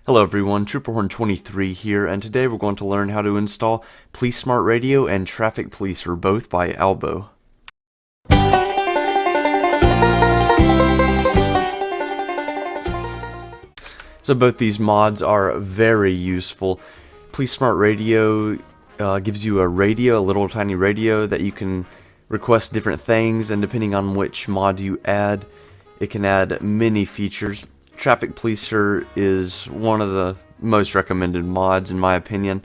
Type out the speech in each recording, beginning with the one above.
Hello everyone, Trooperhorn23 here, and today we're going to learn how to install Police Smart Radio and Traffic Policer, both by Albo. So both these mods are very useful. Police Smart Radio gives you a little tiny radio that you can request different things, and depending on which mod you add, it can add many features. Traffic Policer is one of the most recommended mods in my opinion.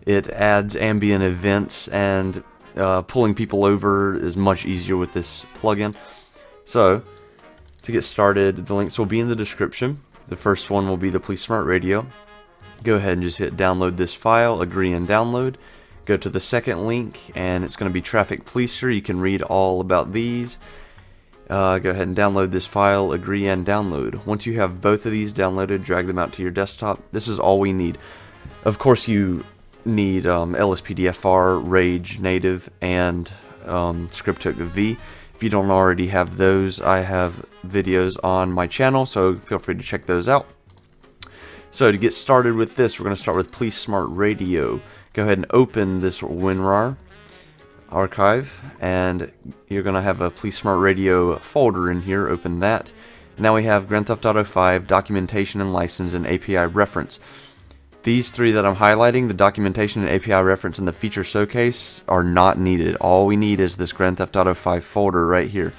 It adds ambient events, and pulling people over is much easier with this plugin. So to get started, the links will be in the description. The first one will be the Police Smart Radio. Go ahead and just hit download this file, agree and download. Go to the second link and it's going to be Traffic Policer. You can read all about these. Go ahead and download this file, agree and download. Once you have both of these downloaded, drag them out to your desktop. This is all we need. Of course you need LSPDFR, Rage, Native, and Scripthook V. If you don't already have those, I have videos on my channel, so feel free to check those out. So to get started with this, we're going to start with Police Smart Radio. Go ahead and open this WinRAR archive, and you're going to have a Police Smart Radio folder in here. Open that. Now we have Grand Theft Auto 5, documentation and license, and API reference. These three that I'm highlighting, the documentation and API reference and the feature showcase, are not needed. All we need is this Grand Theft Auto 5 folder right here.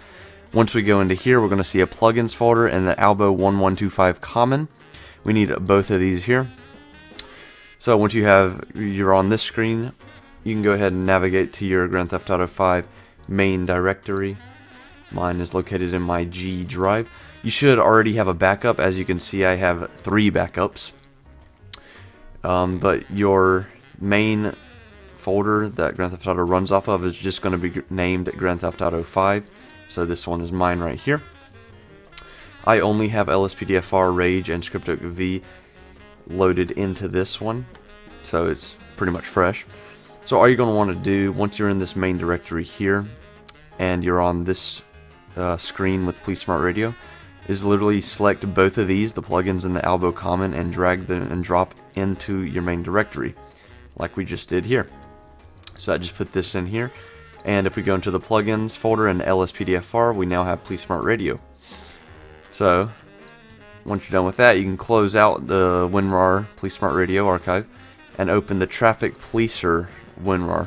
Once we go into here, we're going to see a plugins folder and the Albo 1125 common. We need both of these here. So once you're on this screen, you can go ahead and navigate to your Grand Theft Auto 5 main directory. Mine is located in my G drive. You should already have a backup. As you can see, I have 3 backups. But your main folder that Grand Theft Auto runs off of is just going to be named Grand Theft Auto 5. So this one is mine right here. I only have LSPDFR, Rage, and Scripthook V loaded into this one. So it's pretty much fresh. So all you're going to want to do, once you're in this main directory here, and you're on this screen with Police Smart Radio, is literally select both of these, the plugins and the Albo common, and drag them and drop into your main directory, like we just did here. So I just put this in here, and if we go into the plugins folder and LSPDFR, we now have Police Smart Radio. So once you're done with that, you can close out the WinRAR Police Smart Radio archive and open the Traffic Policer WinRAR.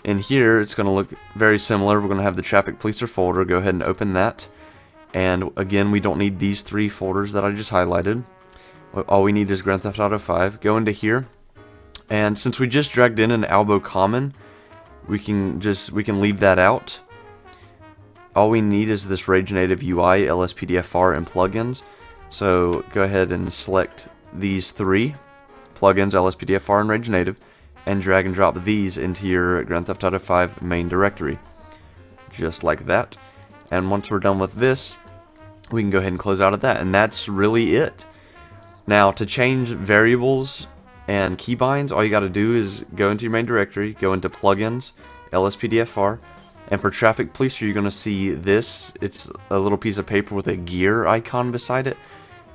In here, it's going to look very similar. We're going to have the Traffic Policer folder. Go ahead and open that. And again, we don't need these 3 folders that I just highlighted. All we need is Grand Theft Auto 5. Go into here, and since we just dragged in an Albo common, we can leave that out. All we need is this Rage Native UI, LSPDFR, and plugins. So go ahead and select these 3 plugins, LSPDFR and Rage Native, and drag and drop these into your Grand Theft Auto 5 main directory, just like that. And once we're done with this, we can go ahead and close out of that, and that's really it. Now, to change variables and keybinds, all you got to do is go into your main directory, go into plugins, LSPDFR, and for Traffic Policer, you're going to see this. It's a little piece of paper with a gear icon beside it,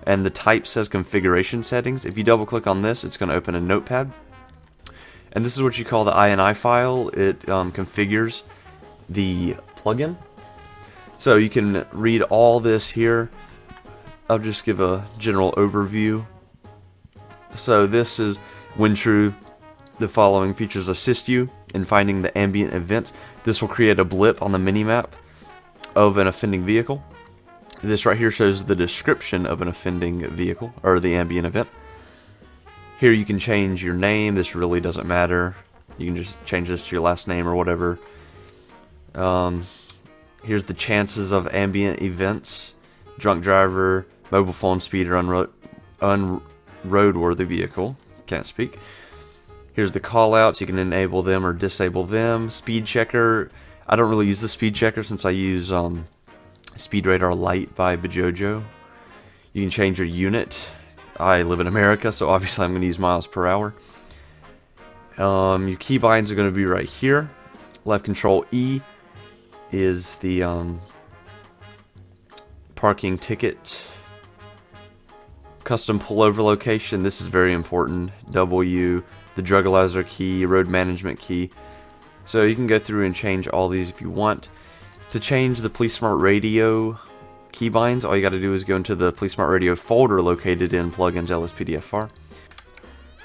and the type says configuration settings. If you double click on this, it's going to open a notepad, and this is what you call the INI file. It configures the plugin. So you can read all this here. I'll just give a general overview. So this is when true, the following features assist you in finding the ambient events. This will create a blip on the minimap of an offending vehicle. This right here shows the description of an offending vehicle, or the ambient event. Here you can change your name. This really doesn't matter. You can just change this to your last name or whatever. Here's the chances of ambient events: drunk driver, mobile phone speeder, unroadworthy vehicle. Can't speak. Here's the callouts. You can enable them or disable them. Speed checker. I don't really use the speed checker since I use Speed Radar Lite by Bajojo. You can change your unit. I live in America, so obviously I'm going to use miles per hour. Your keybinds are going to be right here. Left control E is the parking ticket custom pullover location. This is very important. W, the drugalizer key, road management key. So you can go through and change all these if you want. To change the Police Smart Radio keybinds, all you got to do is go into the Police Smart Radio folder located in Plugins LSPDFR.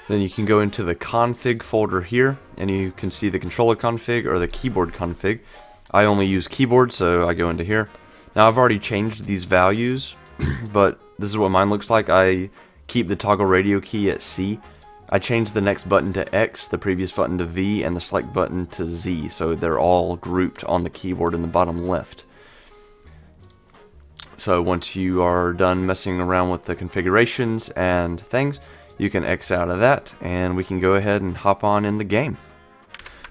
Then you can go into the config folder here, and you can see the controller config or the keyboard config. I only use keyboard, so I go into here. Now I've already changed these values, but this is what mine looks like. I keep the toggle radio key at C. I changed the next button to X, the previous button to V, and the select button to Z, so they're all grouped on the keyboard in the bottom left. So once you are done messing around with the configurations and things, you can X out of that, and we can go ahead and hop on in the game.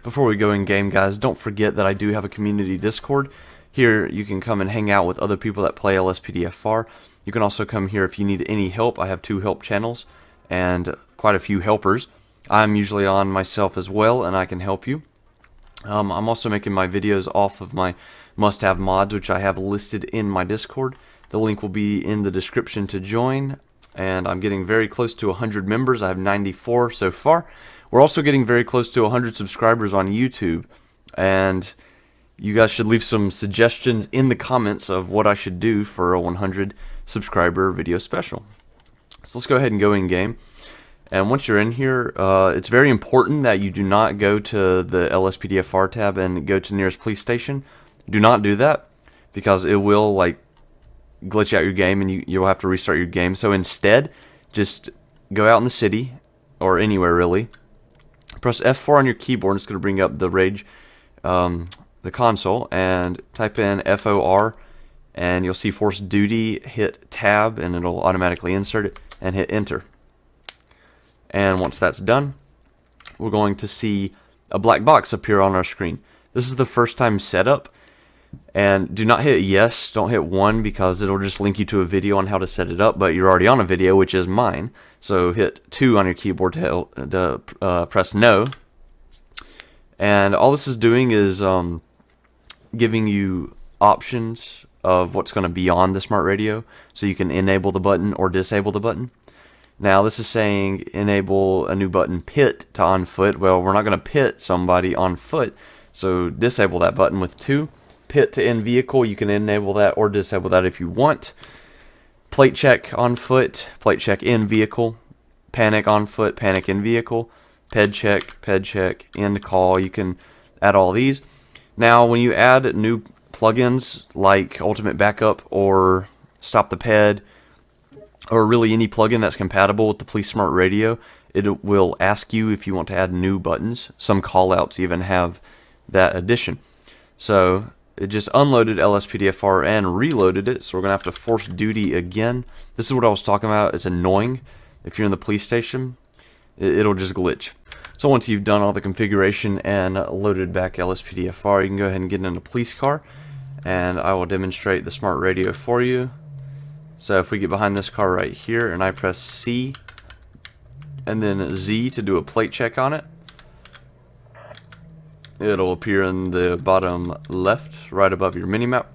Before we go in game, guys, don't forget that I do have a community Discord. Here you can come and hang out with other people that play LSPDFR. You can also come here if you need any help. I have 2 help channels and quite a few helpers. I'm usually on myself as well, and I can help you. I'm also making my videos off of my must-have mods, which I have listed in my Discord. The link will be in the description to join, and I'm getting very close to 100 members. I have 94 so far. We're also getting very close to 100 subscribers on YouTube, and you guys should leave some suggestions in the comments of what I should do for a 100 subscriber video special. So let's go ahead and go in game. And once you're in here, it's very important that you do not go to the LSPDFR tab and go to nearest police station. Do not do that, because it will like glitch out your game and you'll have to restart your game. So instead, just go out in the city or anywhere really. Press F4 on your keyboard, and it's going to bring up the the console, and type in FOR, and you'll see Force Duty. Hit Tab, and it'll automatically insert it, and hit Enter. And once that's done, we're going to see a black box appear on our screen. This is the first time setup, and do not hit yes, don't hit 1, because it'll just link you to a video on how to set it up, but you're already on a video, which is mine. So hit 2 on your keyboard to press no. And all this is doing is giving you options of what's going to be on the smart radio, so you can enable the button or disable the button. Now this is saying enable a new button, pit to on foot. Well, we're not going to pit somebody on foot, so disable that button with 2. Pit to in vehicle, you can enable that or disable that if you want. Plate check on foot, plate check in vehicle. Panic on foot, panic in vehicle. Ped check, end call. You can add all these. Now when you add new plugins like Ultimate Backup or Stop the Ped, or really any plugin that's compatible with the Police Smart Radio, it will ask you if you want to add new buttons. Some callouts even have that addition. So it just unloaded LSPDFR and reloaded it, so we're going to have to force duty again. This is what I was talking about. It's annoying. If you're in the police station, it'll just glitch. So once you've done all the configuration and loaded back LSPDFR, you can go ahead and get in a police car, and I will demonstrate the smart radio for you. So if we get behind this car right here, and I press C and then Z to do a plate check on it, it'll appear in the bottom left, right above your minimap,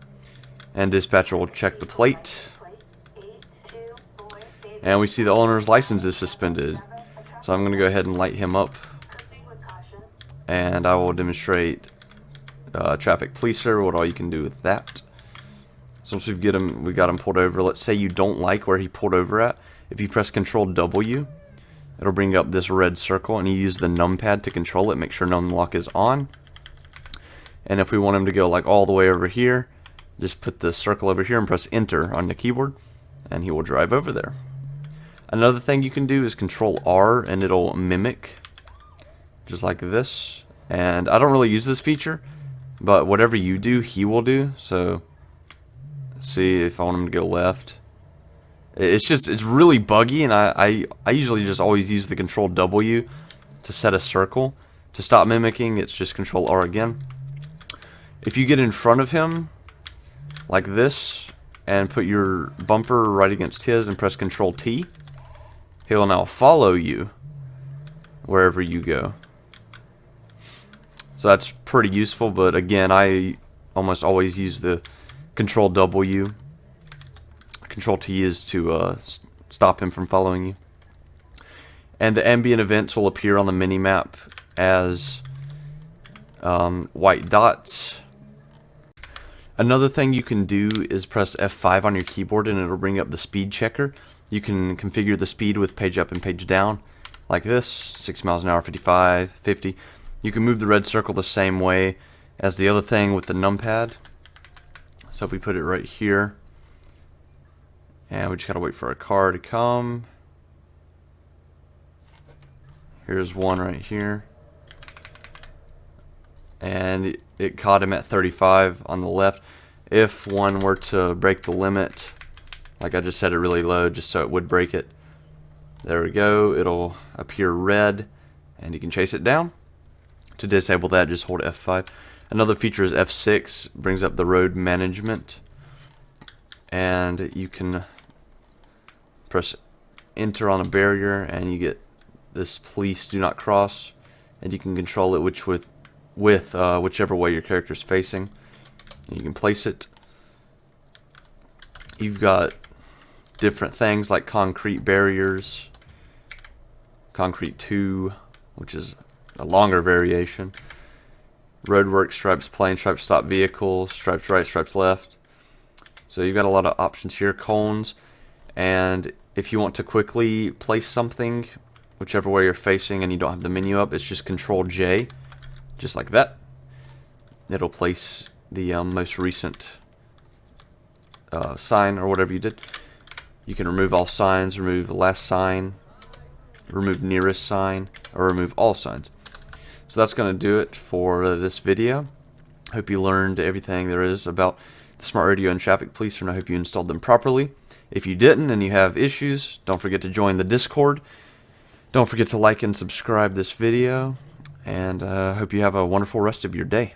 and dispatcher will check the plate. And we see the owner's license is suspended. So I'm going to go ahead and light him up, and I will demonstrate traffic policer, what all you can do with that. So once we got him pulled over, let's say you don't like where he pulled over at. If you press Control W, it'll bring up this red circle, and you use the numpad to control it. Make sure num lock is on. And if we want him to go like all the way over here, just put the circle over here and press Enter on the keyboard, and he will drive over there. Another thing you can do is Control R, and it'll mimic, just like this. And I don't really use this feature, but whatever you do, he will do. So see if I want him to go left. It's really buggy, and I usually just always use the Control W to set a circle. To stop mimicking, it's just Control R again. If you get in front of him like this and put your bumper right against his and press Control T, he will now follow you wherever you go. So that's pretty useful, but again, I almost always use the Control W. Control T is to stop him from following you. And the ambient events will appear on the mini-map as white dots. Another thing you can do is press F5 on your keyboard and it'll bring up the speed checker. You can configure the speed with page up and page down like this, 6 miles an hour, 55, 50. You can move the red circle the same way as the other thing with the numpad. So if we put it right here, and we just gotta wait for a car to come. Here's one right here. And it caught him at 35 on the left. If one were to break the limit, like I just set it really low just so it would break it. There we go, it'll appear red and you can chase it down. To disable that, just hold F5. Another feature is F6, brings up the road management. And you can press enter on a barrier and you get this police do not cross. And you can control it with whichever way your character is facing. And you can place it. You've got different things like concrete barriers, concrete 2, which is a longer variation, roadwork, stripes, plain stripes, stop vehicle, stripes right, stripes left. So you've got a lot of options here, cones, and if you want to quickly place something, whichever way you're facing and you don't have the menu up, it's just Control J, just like that. It'll place the most recent sign or whatever you did. You can remove all signs, remove the last sign, remove nearest sign, or remove all signs. So that's going to do it for this video. Hope you learned everything there is about the smart radio and traffic police, and I hope you installed them properly. If you didn't and you have issues, don't forget to join the Discord. Don't forget to like and subscribe this video, and I hope you have a wonderful rest of your day.